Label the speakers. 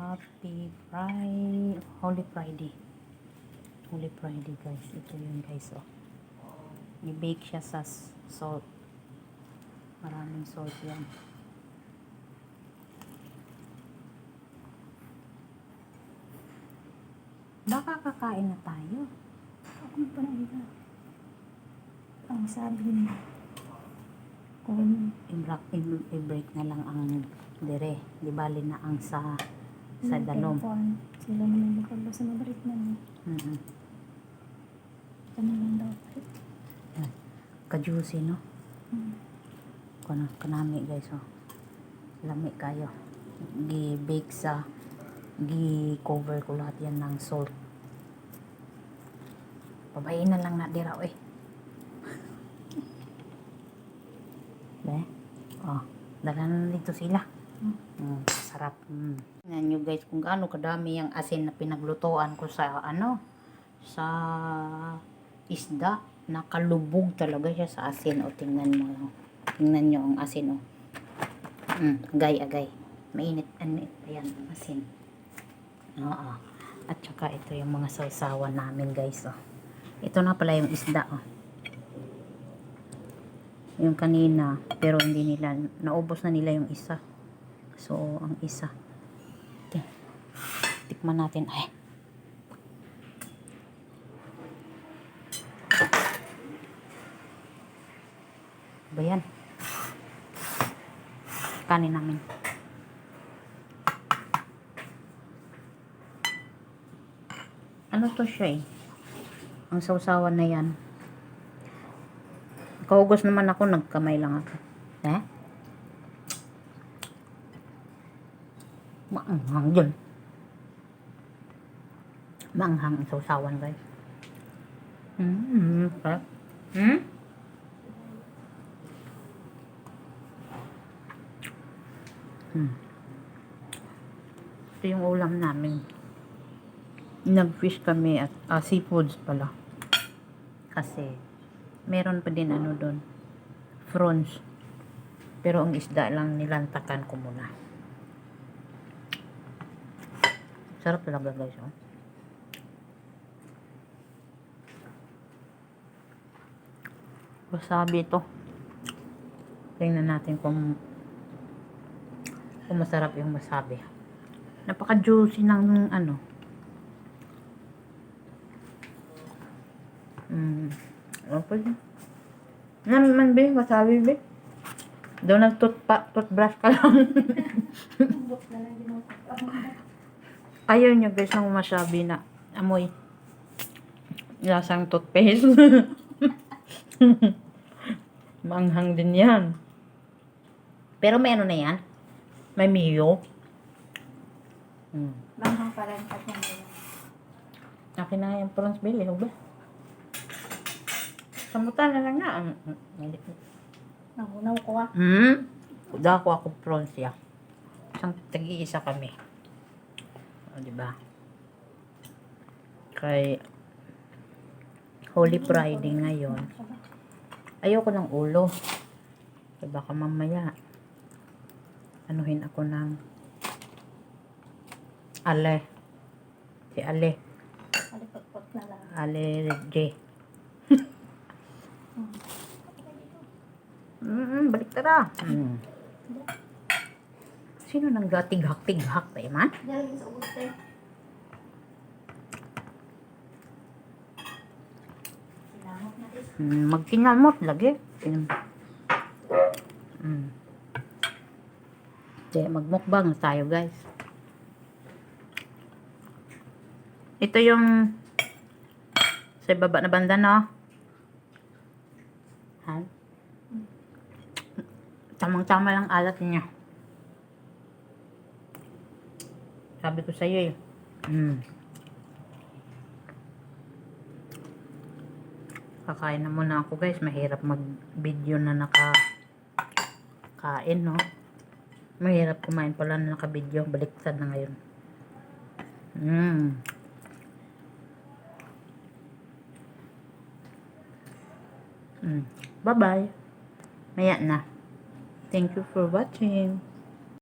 Speaker 1: Happy Friday, Holy Friday. Holy Friday guys. Ito yun guys oh. I-bake siya sa salt. Maraming salt yan. Baka kakain na tayo.
Speaker 2: Ako pa na ito. Ang sabi niya, kung
Speaker 1: I-break na lang ang dire. Di bali na ang sa dalom.
Speaker 2: sila naman magkala sa mabalik na niya. Kami lang daw.
Speaker 1: Ka-juicy no? Kanami guys oh. Lami kayo. Gi-bake sa gi-cover ko lahat yan ng salt. Pabayin na lang na dira eh. Be? Oh, dala na dito sila. Sarap. Tingnan nyo guys kung gaano kadami yung asin na pinaglutoan ko sa sa isda. Nakalubog talaga siya sa asin. O tingnan mo. Tingnan nyo ang asin o. Agay. Mainit. Ayan, asin. Oo. At saka ito yung mga sausawan namin guys o. Ito na pala yung isda o. Yung kanina. Pero hindi nila. Naubos na nila yung isa. So, ang isa. Tikman natin. Ay. Ba yan? Kanin namin. Ano to siya eh? Ang sausawan na yan. Kaugos naman ako. Nagkamay lang ako. Maanghang yun. Maanghang ang sausawan guys. Sarap. Ito yung ulam namin. Nag-fish kami at seafoods pala. Kasi meron pa din ano doon. Prawns. Pero ang isda lang nilantakan ko muna. Sarap talaga guys oh. Wasabi ito. Tingnan natin kung masarap yung wasabi. Napaka-juicy ng ano. Pwede. Naman be, wasabi be. Doon nag-toothbrush ka lang. Ayaw nyo guys ng masabi na amoy lasang toothpaste. Maanghang din yan. Pero may ano na yan? May mayo.
Speaker 2: Manghang pa rin at yan.
Speaker 1: Akin na yung prawns belly. Ba? Samutan na lang na.
Speaker 2: Nahunaw ko ah.
Speaker 1: Kuda ko ako prawns ya. Isang tagi-isa kami. O, diba? Kay Holy Friday ngayon. Ayoko ng ulo. So, baka mamaya anuhin ako ng Ale. Si Ale.
Speaker 2: Alipot-pot na lang.
Speaker 1: Ale J. Balik tara. Sino nang gatig-hak tayo man?
Speaker 2: Diyan sa uste. Sinamot na rin.
Speaker 1: Magkinamot lagi. Magmukbang tayo guys. Ito yung sa baba na banda no. Tamang-tama lang alat niya. Sabi ko sa iyo eh. Kakain na muna ako guys. Mahirap mag-video na naka-kain no. Mahirap kumain pala na naka-video. Baliktad na ngayon. Bye-bye. Maya na. Thank you for watching.